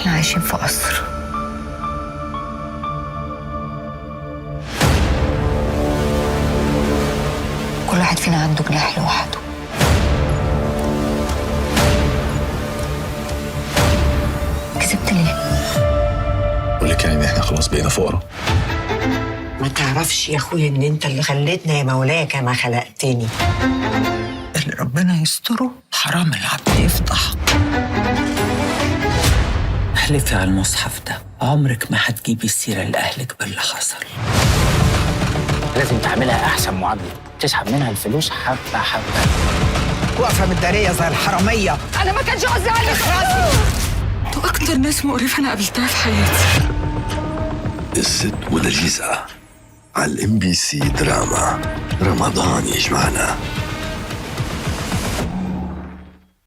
احنا عايشين في قصر. كل واحد فينا عنده جناح لوحده. كسبت ليه؟ بقول لك يعني احنا خلاص بقينا فقراء. ما تعرفش يا اخويا ان انت اللي خليتنا يا مولاي كما خلقتني. اللي ربنا يستره حرام العبد يفضح. احلفي على المصحف ده عمرك ما هتجيبي السيرة لأهلك باللي حصل. لازم تعملها احسن معامله، تسحب منها الفلوس حبه حبه. واقفة متدارية زي الحرامية. انا ما كانش قصدي عليك. انتوا اكتر ناس مقرفه انا قابلتها في حياتي. الست ونرجسها على الMBC دراما رمضان يجمعنا.